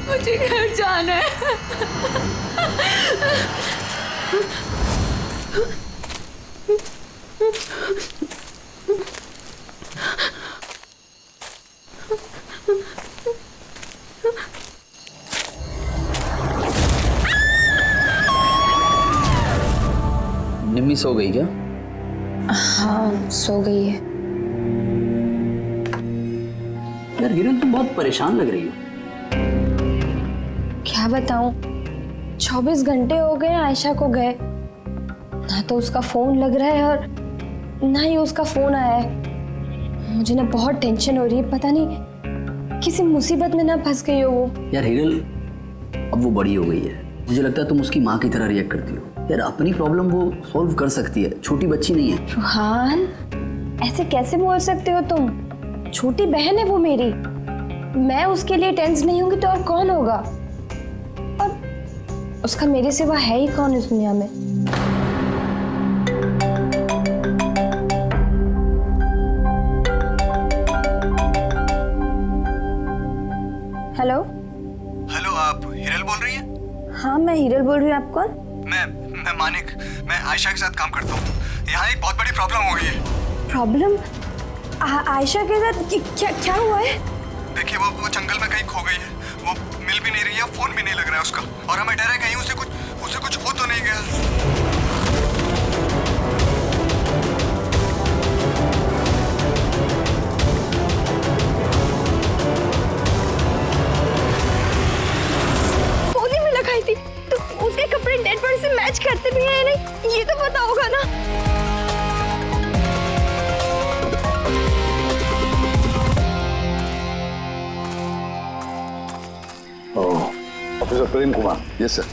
मुझे घर जाना है। निम्मी सो गई क्या? हाँ सो गई है। यार हिरन तुम बहुत परेशान लग रही हो। क्या बताऊं, 24 घंटे हो गए आयशा को गए, ना तो उसका फोन लग रहा है और ना ही उसका फोन आया है। मुझे ना बहुत टेंशन हो रही है, पता नहीं किसी मुसीबत में ना फंस गई हो वो। यार हिरन अब वो बड़ी हो गई है, मुझे लगता है तुम उसकी माँ की तरह रिएक्ट करती हो। यार अपनी प्रॉब्लम वो सॉल्व कर सकती है, छोटी बच्ची नहीं है। रुहान ऐसे कैसे बोल सकते हो तुम? छोटी बहन है वो मेरी, मैं उसके लिए टेंस नहीं होंगी तो और कौन होगा? और उसका मेरे सिवा है ही कौन इस दुनिया में? हेलो हेलो, आप हिरल बोल रही हैं? हाँ मैं हिरल बोल रही हूँ। आप कौन? मैं मानिक, मैं आयशा के साथ काम करता हूँ। यहाँ एक बहुत बड़ी प्रॉब्लम हो गई है। प्रॉब्लम? आयशा के साथ क्या हुआ है? देखिए वो जंगल में कहीं खो गई है। वो मिल भी नहीं रही है, फोन भी नहीं लग रहा है उसका, और हमें डर है कहीं उसे कुछ हो तो नहीं गया। होली में लगाई थी तो उसके कपड़े डेड बॉडी से मैच करते भी हैं नहीं, ये तो पता होगा ना। Officer Prem Kumar. Yes sir.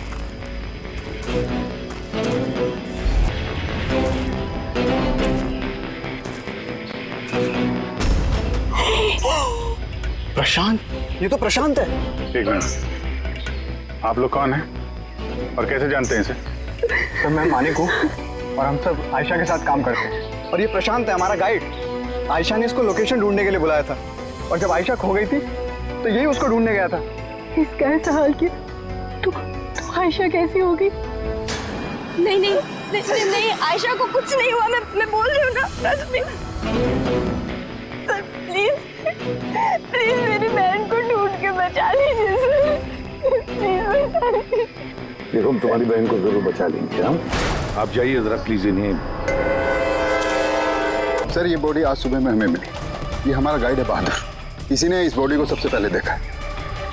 Prashant, ये तो प्रशांत है। एक मिनट, आप लोग कौन हैं और कैसे जानते हैं इसे? सर मैं मानिक हूँ और हम सब आयशा के साथ काम करते हैं, और ये प्रशांत है हमारा गाइड। आयशा ने इसको लोकेशन ढूंढने के लिए बुलाया था, और जब आयशा खो गई थी तो यही उसको ढूंढने गया था। इसका ऐसा हाल किया तो आयशा कैसी होगी? नहीं आयशा को कुछ नहीं हुआ, मैं बोल रही हूँ ना। सर प्लीज मेरी बहन को ढूंढ के बचा लीजिए सर, प्लीज बचा लीजिए। देखो हम तुम्हारी बहन को जरूर बचा लेंगे। हम आप जाइए जरा प्लीज इन्हें। सर ये बॉडी आज सुबह में हमें मिली। ये हमारा गाइड है बहादुर, इसी ने इस बॉडी को सबसे पहले देखा है।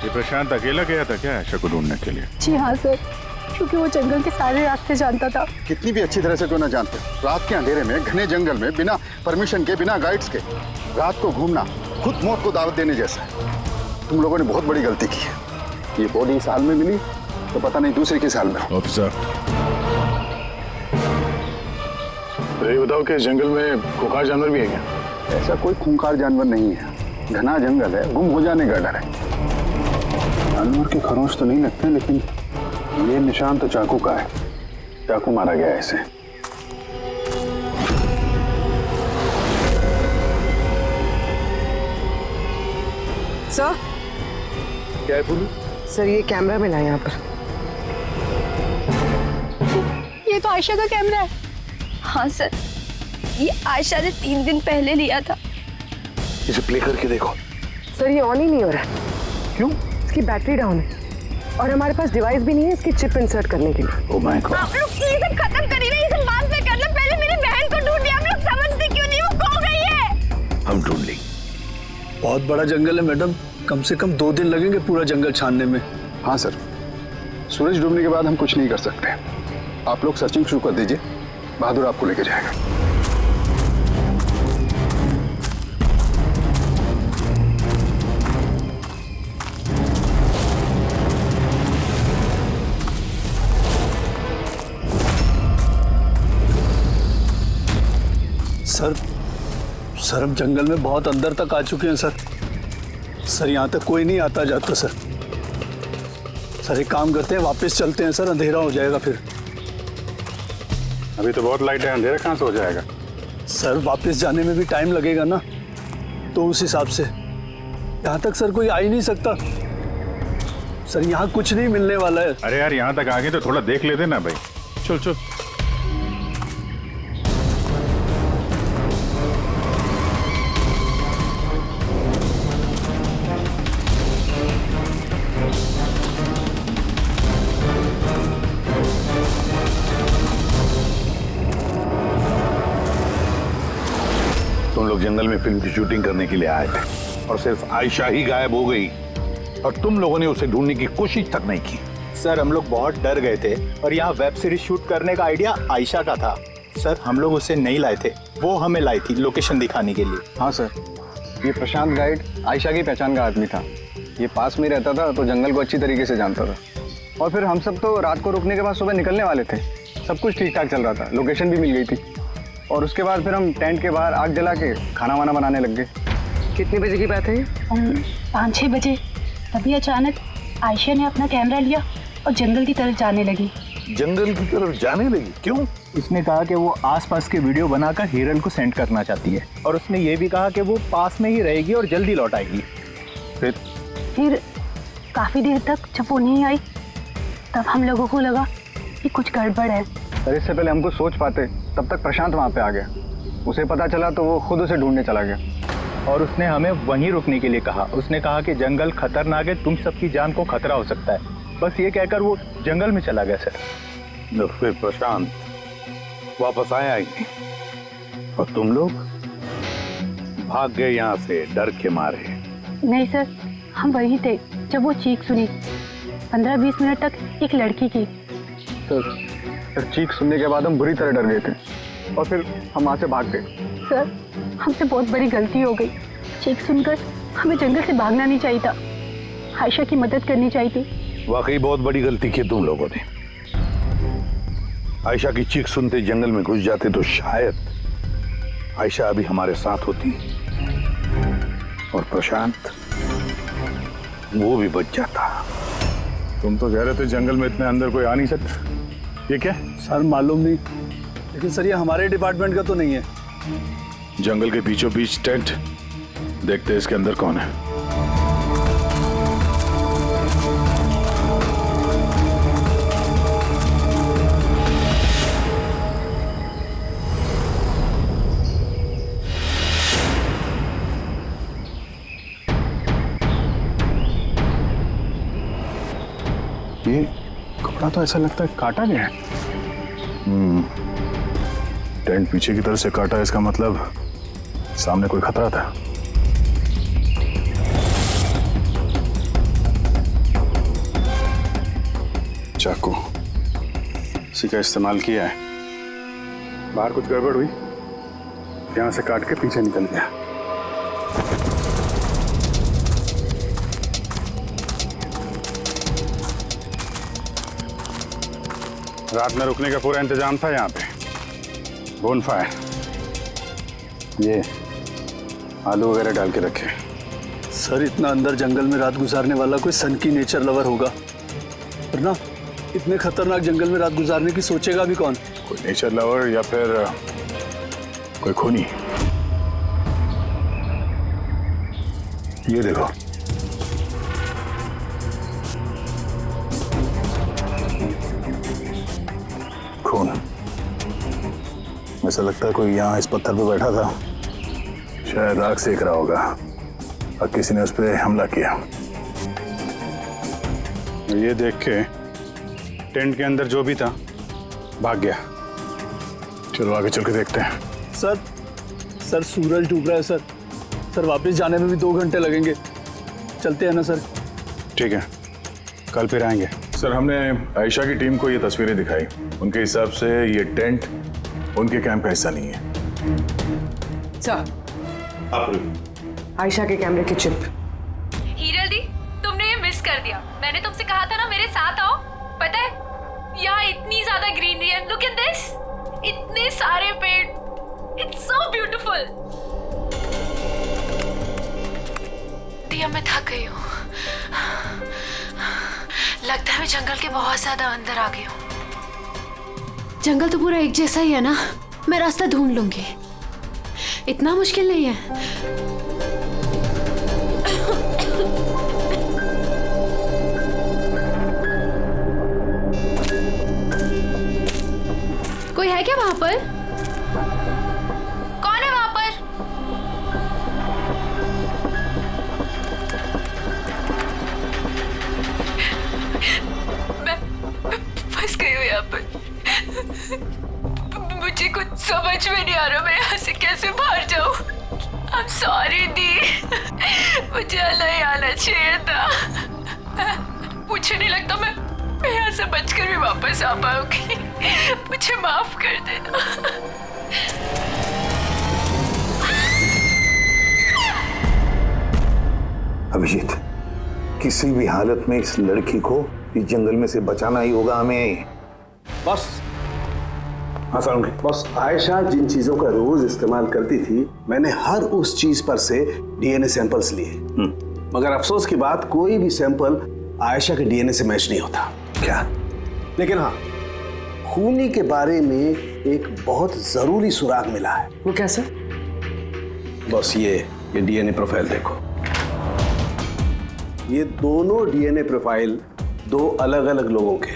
ये प्रशांत अकेला गया था क्या आयशा को ढूंढने के लिए? जी हाँ सर, क्योंकि वो जंगल के सारे रास्ते जानता था। कितनी भी अच्छी तरह से क्यों ना जानते, रात के अंधेरे में घने जंगल में बिना परमिशन के, बिना गाइड्स के रात को घूमना खुद मौत को दावत देने जैसा है। तुम लोगों ने बहुत बड़ी गलती की है। ये बॉडी इस हाल में मिली तो पता नहीं दूसरे किस हाल में। ऑफिसर तो ये बताओ कि जंगल में खूंखार जानवर भी है क्या? ऐसा कोई खूंखार जानवर नहीं है, घना जंगल है, गुम हो जाने का डर है। जानवर के खरोंच तो नहीं लगते, लेकिन ये निशान तो चाकू का है। चाकू मारा गया है इसे। सर क्या है बोलू? सर ये कैमरा मिला है यहाँ पर। ये तो आयशा का कैमरा है। हाँ सर, ये आयशा ने 3 दिन पहले लिया था। इसे प्ले करके देखो। सर ये ऑन ही नहीं हो रहा है। क्यों? इसकी बैटरी डाउन है और हमारे पास डिवाइस भी नहीं है इसकी चिप इंसर्ट करने के लिए। Oh my God. आप लोग ये सब खत्म करिए ना, ये सब बाद में करना, पहले मेरी बहन को ढूंढिए। आप लोग समझते क्यों नहीं, वो खो गई है। हम ढूंढ लेंगे। बहुत बड़ा जंगल है मैडम, कम से कम 2 दिन लगेंगे पूरा जंगल छानने में। हाँ सर, सूरज डूबने के बाद हम कुछ नहीं कर सकते। आप लोग सर्चिंग शुरू कर दीजिए, बहादुर आपको लेके जाएगा। सर हम जंगल में बहुत अंदर तक आ चुके हैं सर यहाँ तक कोई नहीं आता जाता सर एक काम करते हैं, वापस चलते हैं सर, अंधेरा हो जाएगा फिर। अभी तो बहुत लाइट है, अंधेरा कहाँ से हो जाएगा? सर वापस जाने में भी टाइम लगेगा ना। तो उस हिसाब से यहाँ तक सर कोई आ ही नहीं सकता सर। यहाँ कुछ नहीं मिलने वाला है। अरे यार यहाँ तक आ गए तो थोड़ा देख लेते ना भाई। चल चल। तुम लोग जंगल में फिल्म की शूटिंग करने के लिए आए थे और सिर्फ आयशा ही गायब हो गई और तुम लोगों ने उसे ढूंढने की कोशिश तक नहीं की। सर हम लोग बहुत डर गए थे और यहाँ वेब सीरीज शूट करने का आइडिया आयशा का था। सर हम लोग उसे नहीं लाए थे, वो हमें लाई थी लोकेशन दिखाने के लिए। हाँ सर, ये प्रशांत गाइड आयशा की पहचान का आदमी था। ये पास में रहता था तो जंगल को अच्छी तरीके से जानता था। और फिर हम सब तो रात को रुकने के बाद सुबह निकलने वाले थे। सब कुछ ठीक ठाक चल रहा था, लोकेशन भी मिल गई थी। और उसके बाद फिर हम टेंट के बाहर आग जला के खाना वाना बनाने लग गए। कितने बजे की बात है? 5-6 बजे। तभी अचानक आयशा ने अपना कैमरा लिया और जंगल की तरफ जाने लगी। जंगल की तरफ जाने लगी? क्यों? उसने कहा कि वो आसपास के वीडियो बनाकर हिरल को सेंड करना चाहती है और उसने ये भी कहा कि वो पास में ही रहेगी और जल्दी लौट आएगी। फिर काफी देर तक जब वो नहीं आई तब हम लोगों को लगा कि कुछ गड़बड़ है। सर इससे पहले हमको सोच पाते तब तक प्रशांत वहाँ पे आ गया। उसे पता चला तो वो खुद उसे ढूंढने चला गया और उसने हमें वहीं रुकने के लिए कहा। उसने कहा कि जंगल खतरनाक है, तुम सबकी जान को खतरा हो सकता है। बस ये कहकर वो जंगल में चला गया सर। फिर प्रशांत वापस आया ही नहीं और तुम लोग भाग गए यहाँ से डर के मारे। नहीं सर, हम वहीं थे जब वो चीख सुनी। 15-20 मिनट तक एक लड़की की। सर चीख सुनने के बाद हम बुरी तरह डर गए थे और फिर हम वहाँ से भाग गए। सर हमसे बहुत बड़ी गलती हो गई। चीख सुनकर हमें जंगल से भागना नहीं चाहिए था, आयशा की मदद करनी चाहिए थी। वाकई बहुत बड़ी गलती की तुम लोगों ने। आयशा की चीख सुनते जंगल में घुस जाते तो शायद आयशा अभी हमारे साथ होती और प्रशांत वो भी बच जाता। तुम तो कह रहे थे जंगल में इतने अंदर कोई आ नहीं सकता। ये क्या? सर मालूम नहीं, लेकिन सर ये हमारे डिपार्टमेंट का तो नहीं है। जंगल के बीचों बीच टेंट, देखते हैं इसके अंदर कौन है। ये कपड़ा तो ऐसा लगता है काटा गया है। टेंट पीछे की तरफ से काटा, इसका मतलब सामने कोई खतरा था। चाकू इसी का इस्तेमाल किया है। बाहर कुछ गड़बड़ हुई, यहां से काट के पीछे निकल गया। रात में रुकने का पूरा इंतजाम था यहाँ पे। बोनफायर, ये आलू वगैरह डाल के रखे। सर इतना अंदर जंगल में रात गुजारने वाला कोई सन की नेचर लवर होगा, वरना इतने खतरनाक जंगल में रात गुजारने की सोचेगा भी कौन? कोई नेचर लवर या फिर कोई खूनी। ये देखो, खून। ऐसा लगता है कोई यहाँ इस पत्थर पे बैठा था, शायद आग सेक रहा होगा और किसी ने उस पर हमला किया। ये देख के टेंट के अंदर जो भी था भाग गया। चलो आगे चल के देखते हैं। सर सूरज डूब रहा है सर। सर वापस जाने में भी 2 घंटे लगेंगे। चलते हैं ना सर? ठीक है, कल फिर आएंगे। सर हमने आयशा की टीम को ये तस्वीरें दिखाई, उनके हिसाब से ये टेंट उनके कैंप का हिस्सा नहीं है। सर आयशा के कैमरे की चिप। हीरल दी, तुमने ये मिस कर दिया। मैंने तुमसे कहा था ना मेरे साथ आओ। पता है यहाँ इतनी ज्यादा ग्रीनरी है। लुक एट दिस, इतने सारे पेड़। It's so beautiful. दिया मैं थक गई हूँ। लगता है मैं जंगल के बहुत ज्यादा अंदर आ गई हूँ। जंगल तो पूरा एक जैसा ही है ना, मैं रास्ता ढूंढ लूंगी। इतना मुश्किल नहीं है। चाहिए था। मुझे नहीं लगता मैं यहाँ से बचकर भी वापस आ पाऊंगी। मुझे माफ कर देना। अभिजीत, किसी भी हालत में इस लड़की को इस जंगल में से बचाना ही होगा हमें। बस हाँ सालुंखे। बस आयशा जिन चीजों का रोज इस्तेमाल करती थी, मैंने हर उस चीज पर से डीएनए सैंपल्स लिए, मगर अफसोस की बात, कोई भी सैंपल आयशा के डीएनए से मैच नहीं होता। क्या? लेकिन हाँ, खूनी के बारे में एक बहुत जरूरी सुराग मिला है। वो कैसे? बस ये डीएनए प्रोफाइल देखो। ये दोनों डीएनए प्रोफाइल दो अलग अलग लोगों के,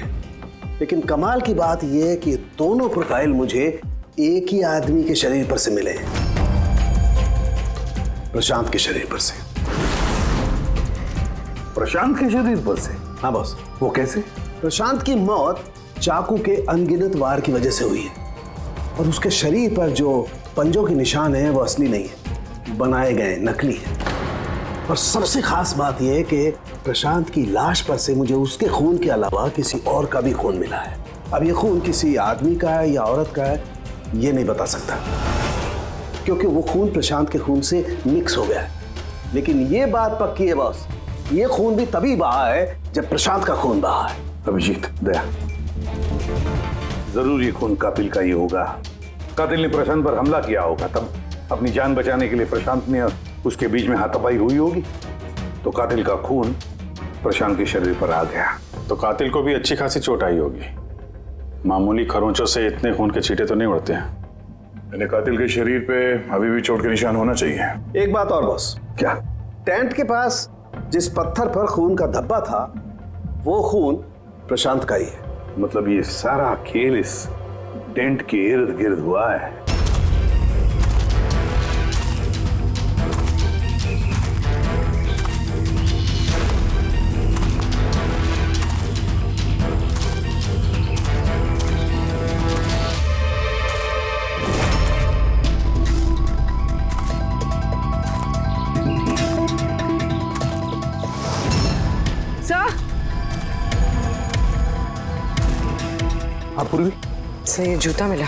लेकिन कमाल की बात यह है कि दोनों प्रोफाइल मुझे एक ही आदमी के शरीर पर से मिले हैं, प्रशांत के शरीर पर से। प्रशांत के शरीर पर से? हाँ बॉस। वो कैसे? प्रशांत की मौत चाकू के अनगिनत वार की वजह से हुई है, और उसके शरीर पर जो पंजों के निशान हैं वो असली नहीं है, बनाए गए, नकली है। और सबसे खास बात यह है कि प्रशांत की लाश पर से मुझे उसके खून के अलावा किसी और का भी खून मिला है। अब ये खून किसी आदमी का है या औरत का है, ये नहीं बता सकता, क्योंकि वो खून प्रशांत के खून से मिक्स हो गया है। लेकिन ये बात पक्की है बॉस, ये खून भी तभी बहा है जब प्रशांत का खून बहा है। अभिजीत, दया, जरूर ये खून कातिल का ही होगा। कातिल ने प्रशांत पर हमला किया होगा, तब अपनी जान बचाने के लिए प्रशांत ने उसके बीच में हाथापाई हुई होगी, तो कातिल का खून प्रशांत के शरीर पर आ गया। तो कातिल को भी अच्छी खासी चोट आई होगी। मामूली खरोंचों से इतने खून के छींटे तो नहीं उड़ते हैं। मैंने कातिल के शरीर पे अभी भी चोट के निशान होना चाहिए। एक बात और बॉस। क्या? टेंट के पास जिस पत्थर पर खून का धब्बा था, वो खून प्रशांत का ही है। मतलब ये सारा खेल इस टेंट के इर्द गिर्द हुआ है। पूर्वी सर, ये जूता मिला।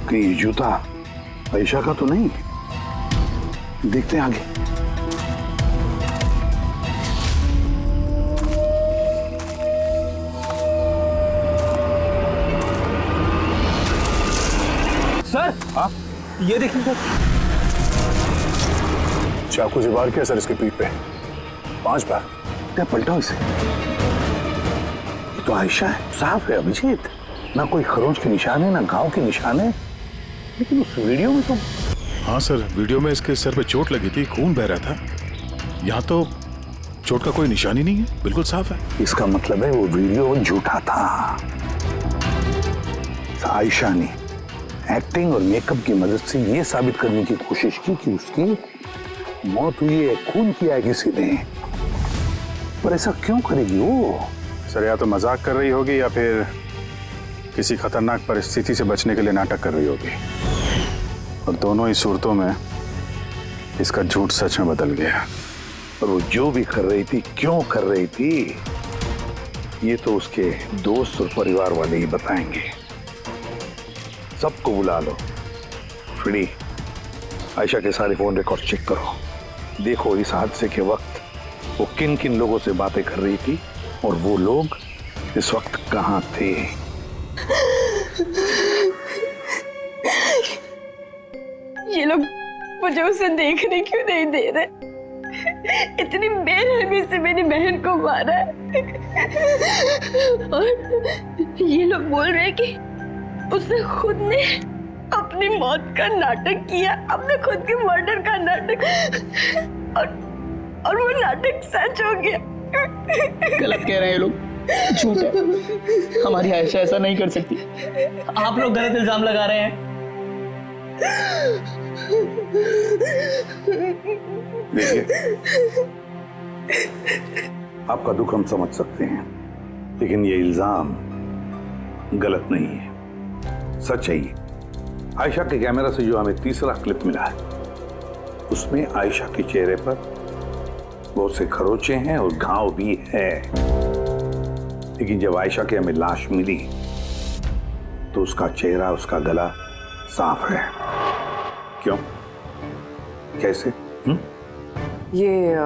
कि ये जूता आयशा का तो नहीं? देखते हैं आगे। सर, हाँ, ये देखिए सर। चाकू से वार किया सर इसके पीठ पे 5 बार। क्या पलटाओ इसे? तो आयशा है, साफ है अभिजीत, ना कोई खरोंच के निशान है ना घाव के निशान है। लेकिन उस वीडियो में तो। हाँ सर, वीडियो में इसके सर पे चोट लगी थी, खून बह रहा था। यहाँ तो चोट का कोई निशान ही नहीं है, बिल्कुल साफ है। इसका मतलब है वो वीडियो झूठा था। आयशा ने एक्टिंग और मेकअप की मदद से ये साबित करने की कोशिश की कि उसकी मौत हुई है, खून किया है किसी ने। पर ऐसा क्यों करेगी वो? सर, या तो मजाक कर रही होगी या फिर किसी खतरनाक परिस्थिति से बचने के लिए नाटक कर रही होगी। और दोनों ही सूरतों में इसका झूठ सच में बदल गया। और वो जो भी कर रही थी, क्यों कर रही थी, ये तो उसके दोस्त और परिवार वाले ही बताएंगे। सबको बुला लो। फ्री, आयशा के सारे फोन रिकॉर्ड चेक करो। देखो इस हादसे के वक्त वो किन किन लोगों से बातें कर रही थी और वो लोग इस वक्त कहाँ थे। ये लोग मुझे उसे देखने क्यों नहीं दे रहे? इतनी बेरहमी से मेरी बहन को मारा है। और ये लोग बोल रहे हैं कि उसने खुद ने अपनी मौत का नाटक किया, अपने खुद के मर्डर का नाटक, और वो नाटक सच हो गया। गलत कह रहे हैं ये लोग, झूठ है। हमारी आयशा ऐसा नहीं कर सकती। आप लोग गलत इल्जाम लगा रहे हैं। देखिए, आपका दुख हम समझ सकते हैं, लेकिन ये इल्जाम गलत नहीं है, सच है ये। आयशा के कैमरा से जो हमें तीसरा क्लिप मिला है, उसमें आयशा के चेहरे पर बहुत से खरोचे हैं और घाव भी है। लेकिन जब आयशा की हमें लाश मिली तो उसका चेहरा, उसका गला साफ है। क्यों? कैसे? ये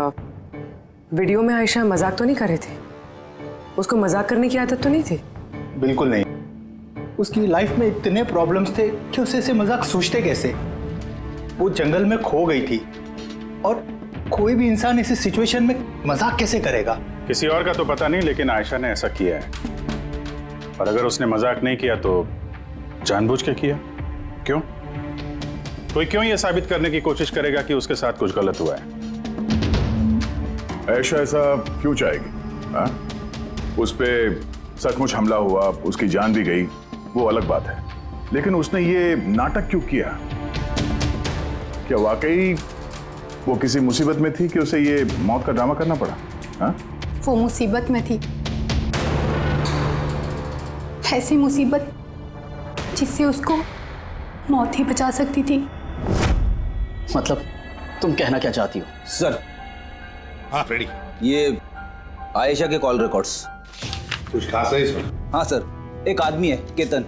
वीडियो में आयशा मजाक तो नहीं कर रहे थे? उसको मजाक करने की आदत तो नहीं थी? बिल्कुल नहीं। उसकी लाइफ में इतने प्रॉब्लम्स थे कि उसे ऐसे मजाक सोचते कैसे। वो जंगल में खो गई थी और कोई भी इंसान ऐसी सिचुएशन में मजाक कैसे करेगा? किसी और का तो पता नहीं, लेकिन आयशा ने ऐसा किया है। और अगर उसने मजाक नहीं किया तो जानबूझ के किया। क्यों? कोई क्यों ये साबित करने की कोशिश करेगा कि उसके साथ कुछ गलत हुआ है? ऐशा ऐसा क्यों चाहेगी? हाँ? उस पे सचमुच हमला हुआ, उसकी जान भी गई, वो अलग बात है। लेकिन उसने ये नाटक क्यों किया? क्या वाकई वो किसी मुसीबत में थी कि उसे ये मौत का ड्रामा करना पड़ा? हाँ? वो मुसीबत में थी, ऐसी मुसीबत जिससे उसको मौत ही बचा सकती थी। मतलब तुम कहना क्या चाहती हो? सर, हाँ रेडी। ये आयशा के कॉल रिकॉर्ड्स। कुछ खास है इसमें? हाँ सर, एक आदमी है केतन,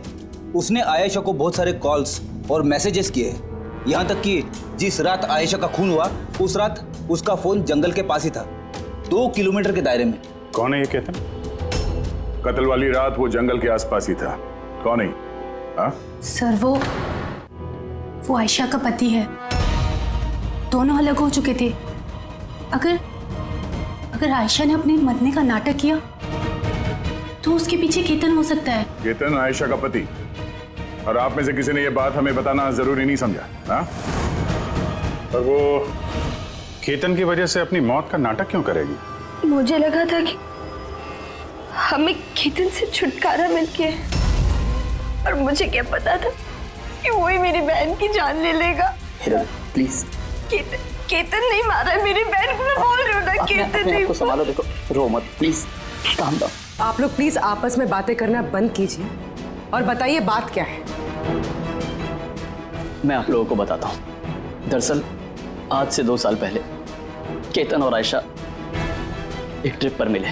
उसने आयशा को बहुत सारे कॉल्स और मैसेजेस किए हैं। यहाँ तक कि जिस रात आयशा का खून हुआ उस रात उसका फोन जंगल के पास ही था, 2 किलोमीटर के दायरे में। कौन है ये केतन? कत्ल वाली रात वो जंगल के आसपास ही था। कौन है? हाँ? सर वो आयशा का पति है। दोनों अलग हो चुके थे। अगर आयशा ने अपने मरने का नाटक किया तो उसके पीछे केतन हो सकता है। केतन आयशा का पति? और आप में से किसी ने ये बात हमें बताना जरूरी नहीं समझा? हाँ? और वो केतन की वजह से अपनी मौत का नाटक क्यों करेगी? मुझे लगा था कि हमें केतन से छुटकारा मिल गया, और मुझे क्या पता था कि वही मेरी बहन की जान ले लेगा। प्लीज। केतन नहीं मारा है मेरी बहन को, मैं बोल रही हूँ ना, केतन नहीं। संभालो, देखो, रो मत प्लीज, काम डाउन। आप लोग प्लीज आपस में बातें करना बंद कीजिए और बताइए बात क्या है। मैं आप लोगों को बताता हूँ। दरअसल आज से 2 साल पहले केतन और आयशा एक ट्रिप पर मिले।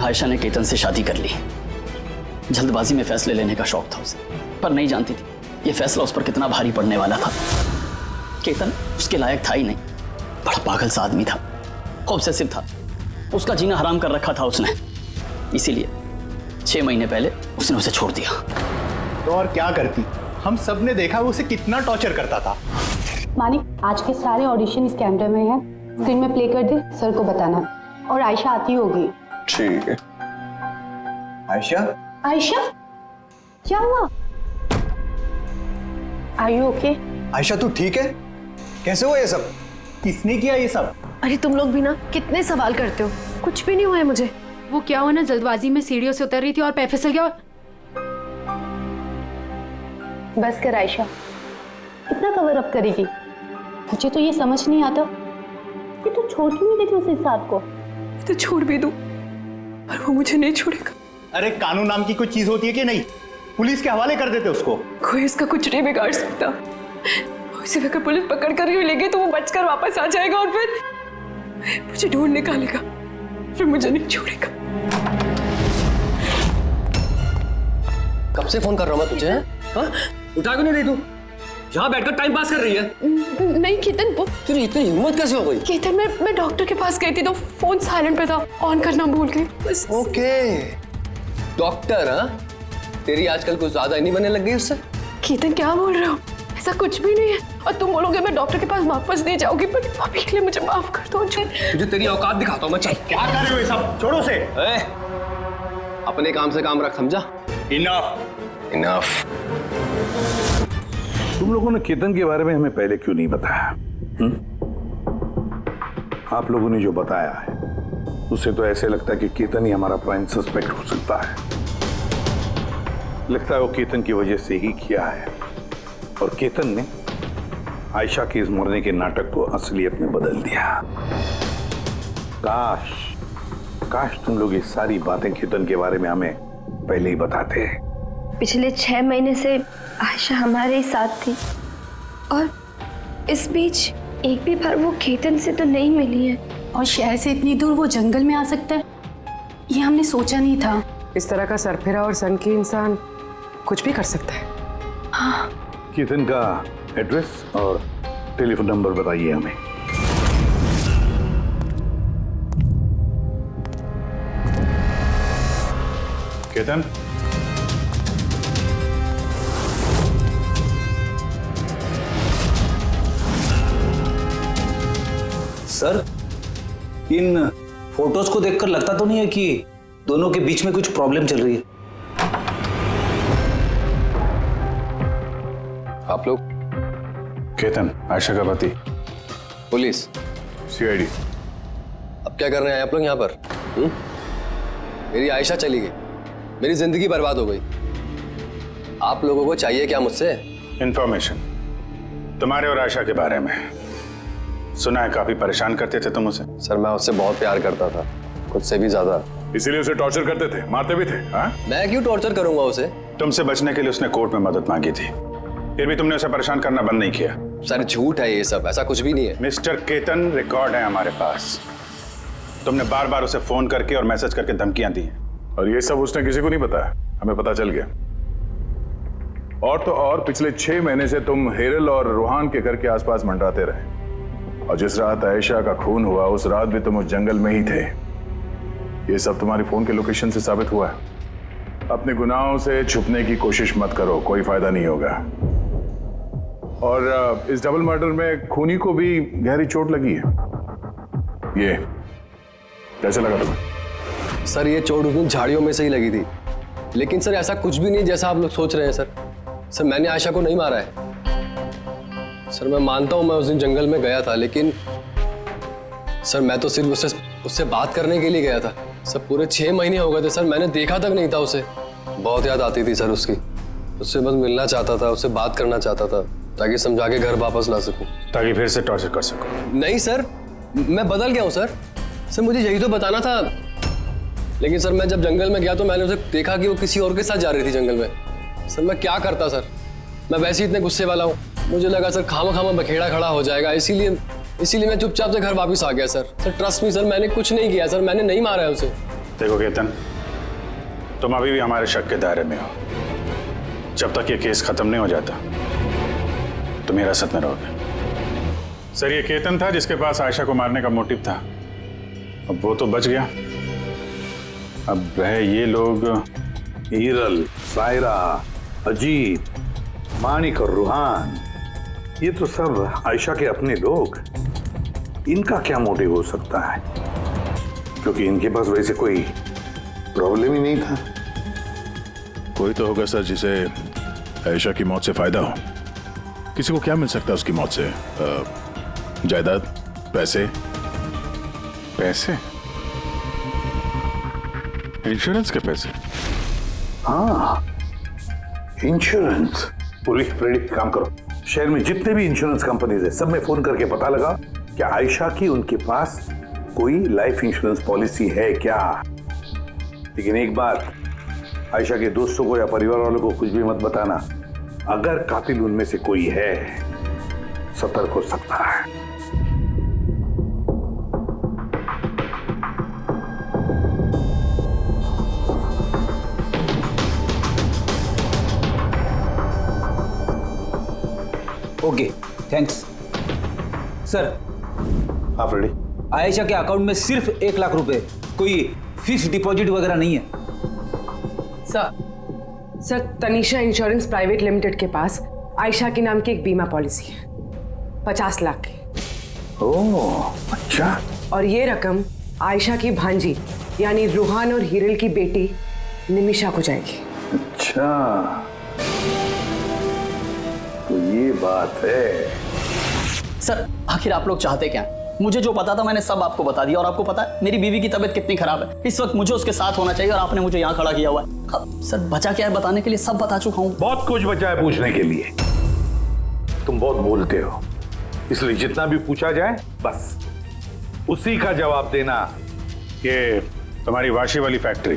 आयशा ने केतन से शादी कर ली। जल्दबाजी में फैसले लेने का शौक था उसे, पर नहीं जानती थी ये फैसला उस पर कितना भारी पड़ने वाला था। केतन उसके लायक था ही नहीं, बड़ा पागल सा आदमी था, ऑब्सेसिव था, उसका जीना हराम कर रखा था उसने। इसीलिए 6 महीने पहले उसने उसे छोड़ दिया। तो और क्या करती? हम सब ने देखा वो उसे कितना टॉर्चर करता था। मानिक, आज के सारे ऑडिशन इस कैमरे में हैं, स्क्रीन में प्ले कर दे, सर को बताना। और आयशा आती होगी। ठीक है। आयशा? आयशा, क्या हुआ? Are you okay? आयशा तू ठीक है? कैसे हुआ ये सब? किसने किया ये सब? अरे तुम लोग भी ना कितने सवाल करते हो, कुछ भी नहीं हुआ है मुझे। वो क्या हुआ ना, जल्दबाजी में सीढ़ियों से उतर रही थी और पैर फिसल गया। बस कर आयशा, कितना कवर अप करेगी? मुझे तो ये समझ नहीं आता कि तू छोड़ क्यों नहीं देती उस इंसान को? तो छोड़ भी दूं, पर वो मुझे नहीं छोड़ेगा। अरे कानून नाम की कोई चीज होती है कि नहीं? पुलिस के हवाले कर देते उसको। कोई इसका कुछ नहीं बिगाड़ सकता। उसे अगर पुलिस पकड़ कर ही लेगी तो वो बचकर वापस आ जाएगा और फिर मुझे ढूंढ निकालेगा, फिर मुझे नहीं छोड़ेगा। कब से फोन कर रहा हूँ मैं तुझे? हाँ? उठा क्यों नहीं रही तू? यहाँ बैठकर टाइम पास कर रही है। नहीं केतन, वो तेरी इतनी हिम्मत कैसे हो गई? केतन, मैं डॉक्टर के पास गई थी तो फोन साइलेंट पे था, ऑन करना भूल गई। Okay, doctor? हाँ, तेरी आजकल कुछ ज्यादा ही नहीं बनने लग गई उससे। केतन क्या बोल रहे हो? ऐसा कुछ भी नहीं है। और तुम बोलोगे मैं डॉक्टर के पास वापस नहीं जाऊंगी, पर अभी के लिए मुझे माफ कर दो। तुझे तेरी औकात दिखाता हूँ मैं। चल। क्या कर रहे हो ये सब? छोड़ो उसे। अपने काम से काम रख, समझा? इनफ। इनफ। तुम लोगों ने केतन के बारे में हमें पहले क्यों नहीं बताया? आप लोगों ने जो बताया है उससे तो ऐसे लगता है कि केतन ही हमारा प्राइम सस्पेक्ट हो सकता है। लगता है वो केतन की वजह से ही किया है, और केतन ने आयशा के इस मरने के नाटक को असलियत में बदल दिया। काश काश तुम लोग ये सारी बातें केतन के बारे में हमें पहले ही बताते। पिछले 6 महीने से आयशा हमारे ही साथ थी और इस बीच एक भी बार वो केतन से तो नहीं मिली है। और शहर से इतनी दूर वो जंगल में आ सकता है, ये हमने सोचा नहीं था। इस तरह का सरफिरा और सन की इंसान कुछ भी कर सकता है। केतन का एड्रेस और टेलीफोन नंबर बताइए हमें। केतन, सर, इन फोटोज को देखकर लगता तो नहीं है कि दोनों के बीच में कुछ प्रॉब्लम चल रही है? आप लोग? केतन आयशा का पति। पुलिस। सीआईडी। अब क्या कर रहे हैं आप लोग यहाँ पर? मेरी आयशा चली गई, मेरी जिंदगी बर्बाद हो गई। आप लोगों को चाहिए क्या मुझसे? इंफॉर्मेशन तुम्हारे और आयशा के बारे में। सुना है काफी परेशान करते थे तुम उसे। सर मैं उससे बहुत प्यार करता था, खुद से भी ज्यादा। इसीलिए उसे टॉर्चर करते थे, मारते भी थे? हाँ? मैं क्यों टॉर्चर करूंगा उसे? तुमसे बचने के लिए उसने कोर्ट में मदद मांगी थी, फिर भी तुमने उसे परेशान करना बंद नहीं किया। सर झूठ है ये सब, ऐसा कुछ भी नहीं है। मिस्टर केतन, रिकॉर्ड है हमारे पास। तुमने बार बार उसे फोन करके और मैसेज करके धमकियां दी, और ये सब उसने किसी को नहीं बताया, हमें पता चल गया। और तो और पिछले 6 महीने से तुम हेरल और रूहान के घर के आसपास मंडराते रहे, और जिस रात आयशा का खून हुआ उस रात भी तुम उस जंगल में ही थे। ये सब तुम्हारी फोन के लोकेशन से साबित हुआ है। अपने गुनाहों से छुपने की कोशिश मत करो, कोई फायदा नहीं होगा। और इस डबल मर्डर में खूनी को भी गहरी चोट लगी है। ये कैसे लगा तुम्हें? सर ये चोट उस दिन झाड़ियों में से ही लगी थी, लेकिन सर ऐसा कुछ भी नहीं जैसा आप लोग सोच रहे हैं। सर मैंने आयशा को नहीं मारा है। सर मैं मानता हूं मैं उस दिन जंगल में गया था, लेकिन सर मैं तो सिर्फ उससे बात करने के लिए गया था। सर पूरे 6 महीने हो गए थे सर, मैंने देखा तक नहीं था उसे। बहुत याद आती थी सर उसकी, उससे बस मिलना चाहता था, उससे बात करना चाहता था ताकि समझा के घर वापस ला सकूं, ताकि फिर से टॉर्चर कर सको। नहीं सर, मैं बदल गया हूं सर। सर मुझे यही तो बताना था, लेकिन सर मैं जब जंगल में गया तो मैंने उसे देखा कि वो किसी और के साथ जा रही थी जंगल में। सर मैं क्या करता सर, मैं वैसे ही इतने गुस्से वाला हूँ। मुझे लगा सर खामा बखेड़ा खड़ा हो जाएगा, इसीलिए मैं चुपचाप से घर वापस आ गया sir. Sir trust me sir, मैंने कुछ नहीं किया सर, मैंने नहीं मारा है उसे। देखो केतन, तुम अभी भी हमारे शक के दायरे में हो। जब तक ये केस खत्म नहीं हो जाता तुम हिरासत में रहोगे। सर ये केतन था जिसके पास आयशा को मारने का मोटिव था, अब वो तो बच गया। अब रहे ये लोग, हीरल, सायरा, अजीत, मानिक और रूहान, ये तो सब आयशा के अपने लोग। इनका क्या मोटिव हो सकता है? क्योंकि इनके पास वैसे कोई प्रॉब्लम ही नहीं था। कोई तो होगा सर जिसे आयशा की मौत से फायदा हो। किसी को क्या मिल सकता है उसकी मौत से? जायदाद, पैसे? पैसे? इंश्योरेंस के पैसे? हाँ, इंश्योरेंस। पुलिस प्रेडिक्ट काम करो, शहर में जितने भी इंश्योरेंस कंपनीज है सब में फोन करके पता लगा कि आयशा की उनके पास कोई लाइफ इंश्योरेंस पॉलिसी है क्या। लेकिन एक बात, आयशा के दोस्तों को या परिवार वालों को कुछ भी मत बताना। अगर कातिल उनमें से कोई है, सतर्क हो सकता है। Okay, thanks sir. आप रेडी? आयशा के अकाउंट में सिर्फ 1 लाख रुपए, कोई फिक्स डिपॉजिट वगैरह नहीं है। Sir Tanisha insurance private limited के पास आयशा के नाम की एक बीमा पॉलिसी है 50 लाख की। ओह अच्छा। और ये रकम आयशा की भांजी यानी रूहान और हीरल की बेटी निमिषा को जाएगी। अच्छा, तो ये बात है। सर आखिर आप लोग चाहते क्या? मुझे जो पता था मैंने सब आपको बता दिया, और आपको पता है मेरी बीवी की तबीयत कितनी खराब है। इस वक्त मुझे उसके साथ होना चाहिए और आपने मुझे यहाँ खड़ा किया हुआ है। अब सर बचा क्या है बताने के लिए? सब बता चुका हूँ। बहुत कुछ बचा है पूछने के लिए। तुम बहुत बोलते हो, इसलिए जितना भी पूछा जाए बस उसी का जवाब देना। ये तुम्हारी वाशी वाली फैक्ट्री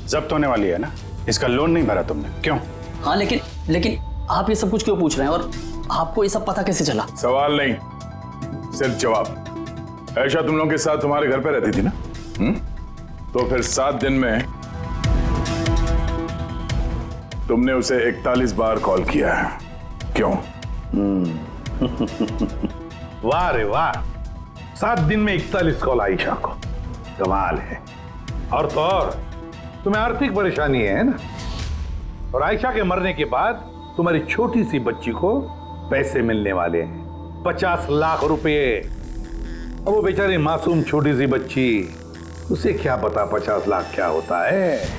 जब्त होने वाली है ना? इसका लोन नहीं भरा तुमने, क्यों? हाँ लेकिन आप ये सब कुछ क्यों पूछ रहे हैं? और आपको ये सब पता कैसे चला? सवाल नहीं, सिर्फ जवाब। आयशा तुम लोगों के साथ तुम्हारे घर पे रहती थी ना? तो फिर 7 दिन में तुमने उसे 41 बार कॉल किया है, क्यों? वाह रे वाह, 7 दिन में 41 कॉल आयशा को, कमाल है। और तो और तुम्हें आर्थिक परेशानी है ना, और आयशा के मरने के बाद तुम्हारी छोटी सी बच्ची को पैसे मिलने वाले हैं, 50 लाख रुपए। अब वो बेचारी मासूम छोटी सी बच्ची, उसे क्या पता 50 लाख क्या होता है?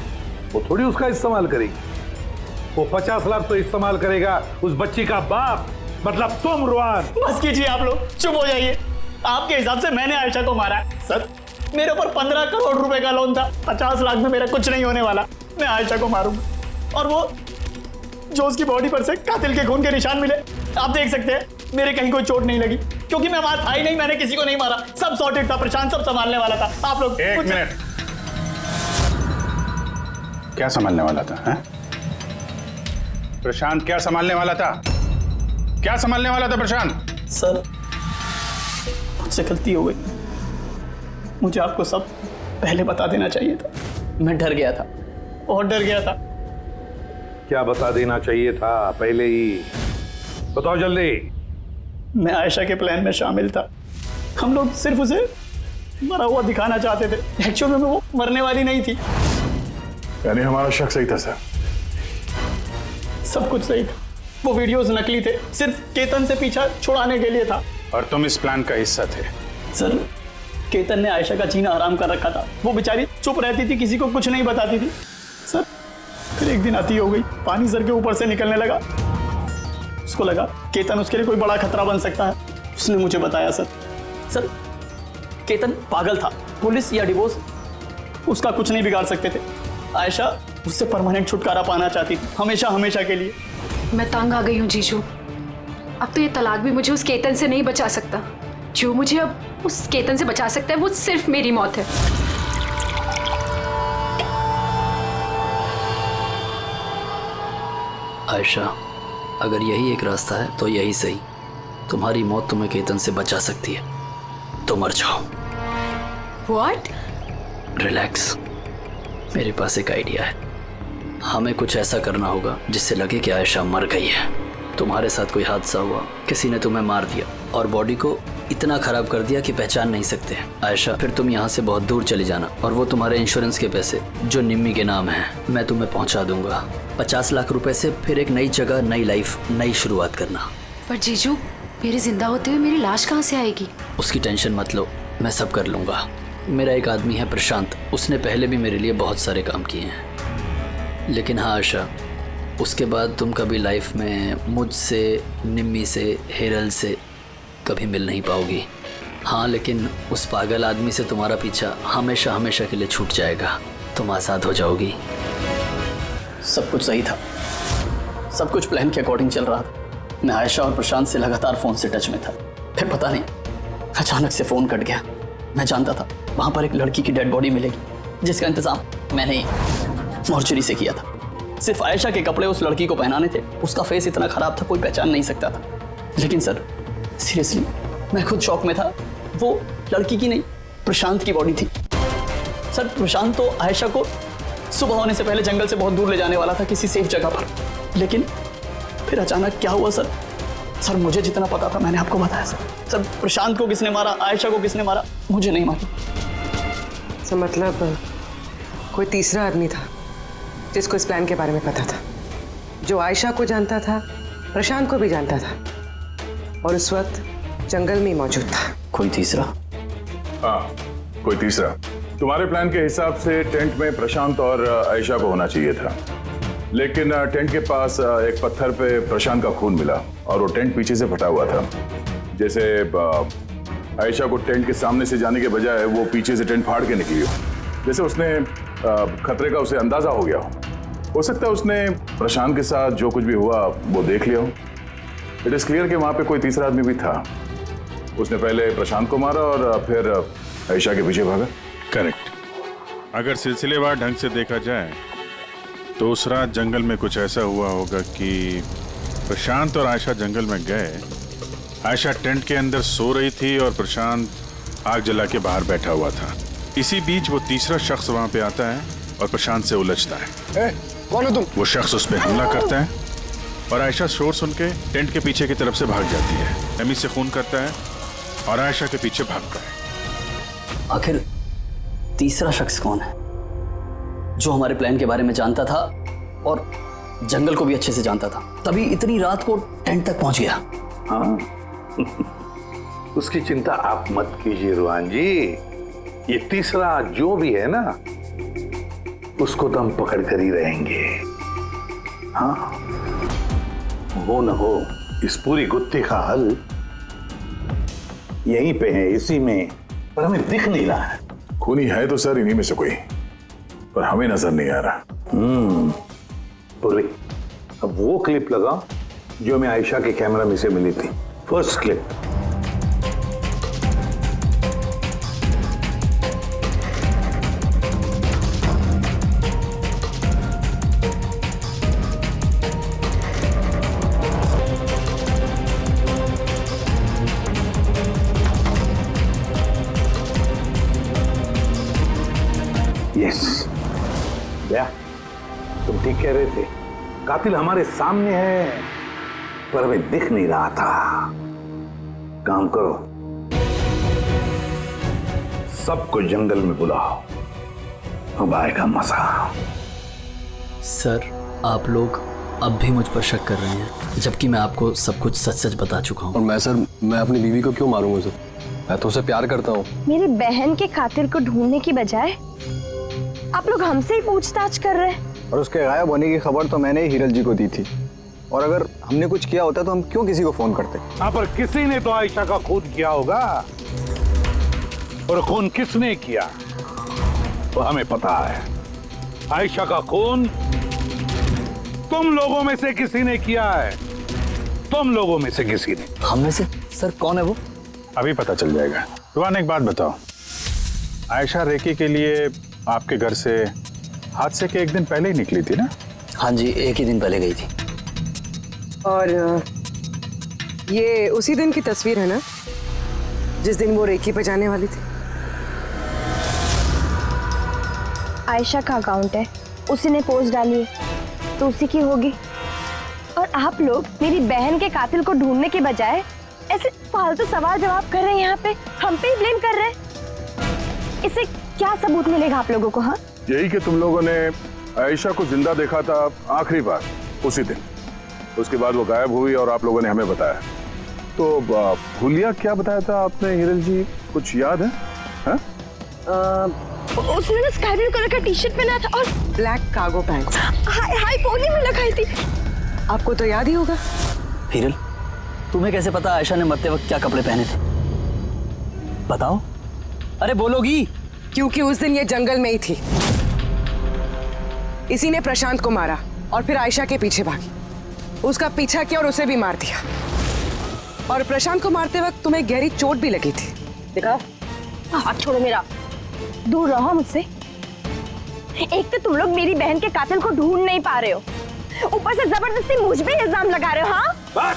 वो थोड़ी उसका इस्तेमाल करेगी, वो 50 लाख तो इस्तेमाल करेगा उस बच्ची का बाप, मतलब तुम रुआन। बस कीजिए आप लोग, चुप हो जाइए। आपके हिसाब से मैंने आयशा को मारा है? सर, मेरे ऊपर 15 करोड़ रुपए का लोन था, 50 लाख में मेरा कुछ नहीं होने वाला। मैं आयशा को मारूंगा, और वो जो उसकी बॉडी पर से कातिल के खून के निशान मिले, आप देख सकते हैं मेरे कहीं कोई चोट नहीं लगी, क्योंकि मैं वहां था ही नहीं, मैंने किसी को नहीं मारा, सब सॉर्टेड था, प्रशांत सब संभालने वाला था। आप लोग एक मिनट, क्या संभालने वाला था? है? प्रशांत क्या संभालने वाला था? क्या संभालने वाला था प्रशांत? सर, मुझसे गलती हो गई, मुझे आपको सब पहले बता देना चाहिए था। मैं डर गया था, बहुत डर गया था। क्या बता देना चाहिए था पहले ही? बताओ जल्दी। मैं आयशा के प्लान में शामिल था। हम लोग सिर्फ उसे मरा हुआ दिखाना चाहते थे, एक्चुअल में वो मरने वाली नहीं थी। यानी हमारा शक सही था सर? सब कुछ सही था, वो वीडियोस नकली थे, सिर्फ केतन से पीछा छुड़ाने के लिए था। और तुम इस प्लान का हिस्सा थे? सर, केतन ने आयशा का जीना हराम कर रखा था, वो बेचारी चुप रहती थी, किसी को कुछ नहीं बताती थी। सर, फिर एक दिन आती हो गई, पानी सर के ऊपर से निकलने लगा, उसको लगा केतन उसके लिए कोई बड़ा खतरा बन सकता है, उसने मुझे बताया। सर, केतन पागल था, पुलिस या डिवोर्स उसका कुछ नहीं बिगाड़ सकते थे। आयशा उससे परमानेंट छुटकारा पाना चाहती थी, हमेशा हमेशा के लिए। मैं तंग आ गई हूँ जीजू, अब तो ये तलाक भी मुझे उस केतन से नहीं बचा सकता। जो मुझे अब उस केतन से बचा सकता है वो सिर्फ मेरी मौत है। आयशा, अगर यही एक रास्ता है तो यही सही। तुम्हारी मौत तुम्हें केतन से बचा सकती है, तो मर जाओ। What? रिलैक्स, मेरे पास एक आइडिया है। हमें कुछ ऐसा करना होगा जिससे लगे कि आयशा मर गई है। तुम्हारे साथ कोई हादसा हुआ, किसी ने तुम्हें मार दिया और बॉडी को इतना खराब कर दिया कि पहचान नहीं सकते। आयशा, फिर तुम यहाँ से बहुत दूर चली जाना, और वो तुम्हारे इंश्योरेंस के पैसे जो निम्मी के नाम हैं, मैं तुम्हें पहुँचा दूंगा। 50 लाख रुपए से फिर एक नई जगह, नई लाइफ, नई शुरुआत करना। पर जीजू, मेरे जिंदा होते हुए मेरी लाश कहाँ से आएगी? उसकी टेंशन मत लो, मैं सब कर लूँगा। मेरा एक आदमी है प्रशांत, उसने पहले भी मेरे लिए बहुत सारे काम किए हैं। लेकिन हाँ आशा, उसके बाद तुम कभी लाइफ में मुझसे, निम्मी से, हेरल से कभी मिल नहीं पाओगी। हाँ, लेकिन उस पागल आदमी से तुम्हारा पीछा हमेशा हमेशा के लिए छूट जाएगा, तुम आज़ाद हो जाओगी। सब कुछ सही था, सब कुछ प्लान के अकॉर्डिंग चल रहा था। मैं आयशा और प्रशांत से लगातार फ़ोन से टच में था, फिर पता नहीं अचानक से फ़ोन कट गया। मैं जानता था वहाँ पर एक लड़की की डेड बॉडी मिलेगी, जिसका इंतज़ाम मैंने ही मॉर्चरी से किया था। सिर्फ आयशा के कपड़े उस लड़की को पहनाने थे, उसका फेस इतना ख़राब था कोई पहचान नहीं सकता था। लेकिन सर, सीरियसली मैं खुद शॉक में था। वो लड़की की नहीं, प्रशांत की बॉडी थी। सर, प्रशांत तो आयशा को सुबह होने से पहले जंगल से बहुत दूर ले जाने वाला था, किसी सेफ जगह पर। लेकिन फिर अचानक क्या हुआ सर? सर, मुझे जितना पता था मैंने आपको बताया सर। सर, प्रशांत को किसने मारा, आयशा को किसने मारा, मुझे नहीं मालूम। सर, मतलब कोई तीसरा आदमी था जिसको इस प्लान के बारे में पता था, जो आयशा को जानता था, प्रशांत को भी जानता था, और उस वक्त जंगल में ही मौजूद था। कोई तीसरा? हाँ, कोई तीसरा। तुम्हारे प्लान के हिसाब से टेंट में प्रशांत और आयशा को होना चाहिए था, लेकिन टेंट के पास एक पत्थर पे प्रशांत का खून मिला और वो टेंट पीछे से फटा हुआ था। जैसे आयशा को टेंट के सामने से जाने के बजाय वो पीछे से टेंट फाड़ के निकली हो, जैसे उसने खतरे का उसे अंदाजा हो गया हो सकता है उसने प्रशांत के साथ जो कुछ भी हुआ वो देख लिया हो। इट इज क्लियर कि वहां पे कोई तीसरा आदमी भी था। उसने पहले प्रशांत को मारा और फिर आयशा के पीछे भागा। करेक्ट। अगर सिलसिलेवार ढंग से देखा जाए तो उस रात जंगल में कुछ ऐसा हुआ होगा कि प्रशांत और आयशा जंगल में गए। आयशा टेंट के अंदर सो रही थी और प्रशांत आग जला के बाहर बैठा हुआ था। इसी बीच वो तीसरा शख्स वहां पे आता है और प्रशांत से उलझता है। कौन हो तुम? वो शख्स उस पर हमला करता है और आयशा शोर सुन के टेंट के पीछे की तरफ से भाग जाती है। एमी से खून करता है और आयशा के पीछे भागता है। आखिर तीसरा शख्स कौन है जो हमारे प्लान के बारे में जानता था और जंगल को भी अच्छे से जानता था, तभी इतनी रात को टेंट तक पहुंच गया? हाँ उसकी चिंता आप मत कीजिए रुहान जी। ये तीसरा जो भी है ना, उसको तो हम पकड़ कर ही रहेंगे। हाँ हो न हो इस पूरी गुत्थी का हल यहीं पे है, इसी में, पर हमें दिख नहीं रहा है। खूनी है तो सर इन्हीं में से कोई, पर हमें नजर नहीं आ रहा। पूरी अब वो क्लिप लगा जो हमें आयशा के कैमरा में से मिली थी, फर्स्ट क्लिप। यस क्या तुम ठीक कह रहे थे, कातिल हमारे सामने है पर हमें दिख नहीं रहा था। काम करो, सबको जंगल में बुलाओ, अब आएगा मजा। सर आप लोग अब भी मुझ पर शक कर रहे हैं, जबकि मैं आपको सब कुछ सच सच बता चुका हूँ। और मैं सर, मैं अपनी बीवी को क्यों मारूंगा सर? मैं तो उसे प्यार करता हूँ। मेरी बहन के कातिल को ढूंढने की बजाय आप लोग हमसे ही पूछताछ कर रहे हैं। और उसके गायब होने की खबर तो मैंने ही हिरल जी को दी थी, और अगर हमने कुछ किया होता तो हम क्यों किसी को फोन करते? हाँ पर किसी ने तो आयशा का खून किया होगा, और खून किसने किया वो हमें पता है। आयशा का खून तुम लोगों में से किसी ने किया है, तुम लोगों में से किसी ने। हम में से? सर कौन है वो? अभी पता चल जाएगा। रुहान एक बात बताओ, आयशा रेकी के लिए आपके घर से हादसे के एक दिन पहले ही निकली थी ना? हाँ जी, एक ही दिन पहले गई थी। और ये उसी दिन की तस्वीर है ना जिस दिन वो रेकी पे जाने वाली थी? आयशा का अकाउंट है, उसी ने पोस्ट डाली है तो उसी की होगी। और आप लोग मेरी बहन के कातिल को ढूंढने के बजाय ऐसे फालतू सवाल जवाब कर रहे हैं, यहाँ पे हम पे ही ब्लेम कर रहे हैं। इससे क्या सबूत मिलेगा आप लोगों को? हाँ यही कि तुम लोगों ने आयशा को जिंदा देखा था आखिरी बार उसी दिन, उसके बाद वो गायब हुई और आप लोगों ने हमें बताया। तो भूलिया क्या बताया था आपने हिरल जी, कुछ याद है? हा? उसने ना स्काई ब्लू कलर का टी शर्ट पहना था और black cargo pants high pony में लगाई थी। आपको तो याद ही होगा। हिरल तुम्हें कैसे पता आयशा ने मरते वक्त क्या कपड़े पहने थे? बताओ, अरे बोलोगी? क्योंकि उस दिन ये जंगल में ही थी। इसी ने प्रशांत को मारा और फिर आयशा के पीछे भागी, उसका पीछा किया और उसे भी मार दिया। और प्रशांत को मारते वक्त तुम्हें गहरी चोट भी लगी थी। देखा, हाथ छोड़ो मेरा, दूर रहो मुझसे। एक तो तुम लोग मेरी बहन के कातिल को ढूंढ नहीं पा रहे हो, ऊपर से जबरदस्ती मुझ पे इल्जाम लगा रहे हो। हाँ बस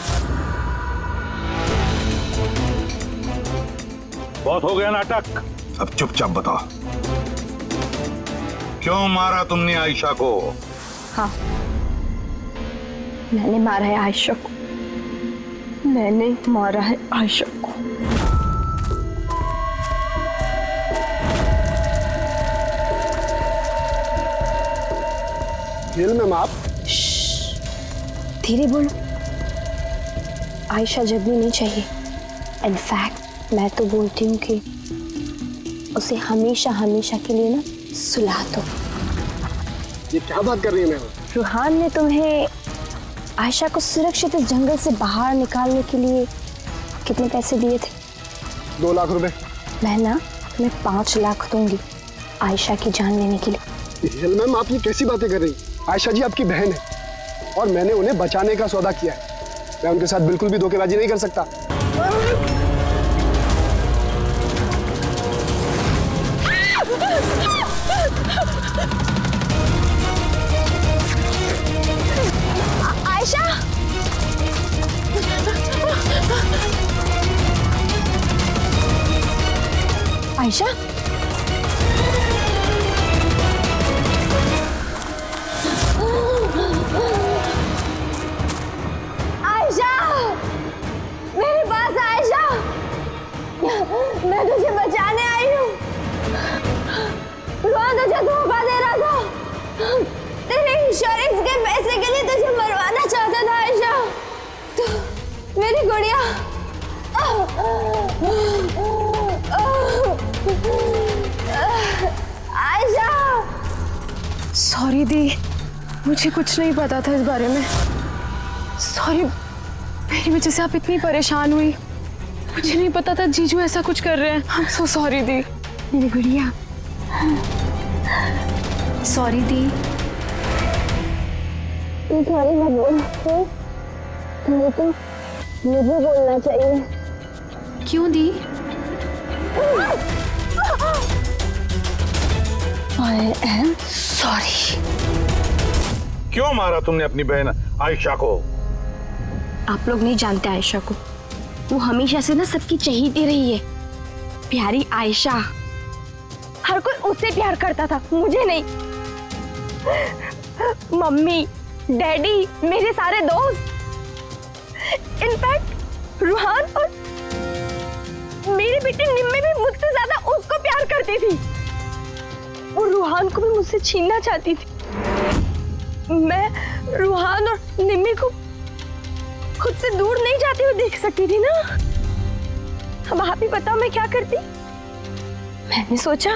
बहुत हो गया नाटक, अब चुपचाप बताओ क्यों मारा तुमने आयशा को? हाँ मैंने मारा है आयशा को, मैंने मारा है आयशा को। मैम आप धीरे बोलो, आयशा जगनी नहीं चाहिए। इनफैक्ट मैं तो बोलती हूँ कि उसे हमेशा हमेशा के लिए ना सुला दो। ये क्या बात कर रही है मैम? रूहान ने तुम्हें आयशा को सुरक्षित इस जंगल से बाहर निकालने के लिए कितने पैसे दिए थे? 2 लाख रुपए। मैं ना तुम्हें 5 लाख दूंगी आयशा की जान लेने के लिए। हिरल मैम आप ये कैसी बातें कर रही? आयशा जी आपकी बहन है और मैंने उन्हें बचाने का सौदा किया है। मैं उनके साथ बिल्कुल भी धोखेबाजी नहीं कर सकता। आयशा आयशा, आयशा, मेरे पास आयशा, मैं तुझे बचाने आई हूँ। रुहान तुझे धोखा दे रहा था, तेरे इंश्योरेंस के पैसे के लिए तुझे मरवाना चाहता था आयशा। तो मेरी गुड़िया, आयशा। सॉरी दी, मुझे कुछ नहीं पता था इस बारे में। सॉरी, मेरी वजह से आप इतनी परेशान हुई। मुझे नहीं पता था जीजू ऐसा कुछ कर रहे हैं। आई एम सो सॉरी दी। मेरी गुड़िया, सॉरी दी। तू सॉरी मत बोल, तुम्हें तो मुझे बोलना चाहिए। क्यों दी? I am sorry। क्यों मारा तुमने अपनी बहन आयशा को? आप लोग नहीं जानते आयशा को, वो हमेशा से ना सबकी चहेती रही है। प्यारी आयशा, हर कोई उससे प्यार करता था, मुझे नहीं। मम्मी, डैडी, मेरे सारे दोस्त, इनफैक्ट रुहान और मेरी बेटी निम्मी भी मुझसे ज्यादा उसको प्यार करती थी। वो रुहान को भी मुझसे छीनना चाहती थी। मैं रुहान और निम्मी को खुद से दूर नहीं जाते हुए देख सकती थी ना। अब आप ही बताओ मैं क्या करती। मैंने सोचा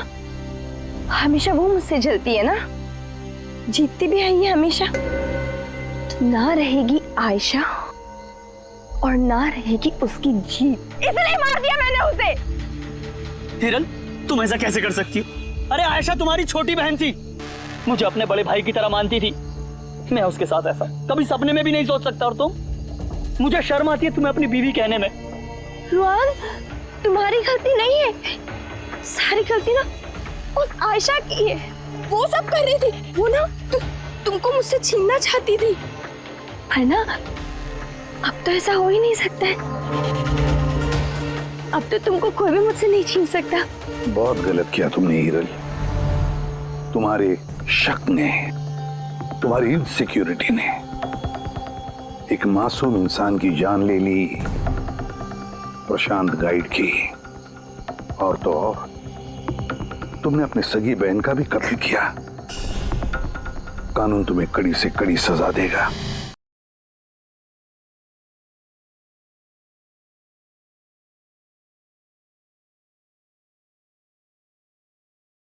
हमेशा वो मुझसे जलती है ना, जीतती भी है ये हमेशा, तो ना रहेगी आयशा और ना रहेगी उसकी जीत, इसलिए मार दिया मैंने उसे। हिरन, तुम ऐसा कैसे कर सकती हो? अरे आयशा तुम्हारी छोटी बहन थी, मुझे अपने बड़े भाई की तरह मानती थी। मैं उसके साथ ऐसा कभी सपने में भी नहीं सोच सकता। और तुम, मुझे शर्म आती है तुम्हें अपनी बीवी कहने में। रुहान, तुम्हारी गलती नहीं है, सारी गलती ना उस आयशा की है। वो सब कर रही थी, वो ना तुमको मुझसे छीनना चाहती थी, है ना? अब तो ऐसा हो ही नहीं सकता है। अब तो तुमको कोई भी मुझसे नहीं छीन सकता। बहुत गलत किया तुमने हिरल। तुम्हारे शक ने, तुम्हारी इनसिक्योरिटी ने एक मासूम इंसान की जान ले ली, प्रशांत गाइड की। और तो और तुमने अपनी सगी बहन का भी कत्ल किया। कानून तुम्हें कड़ी से कड़ी सजा देगा।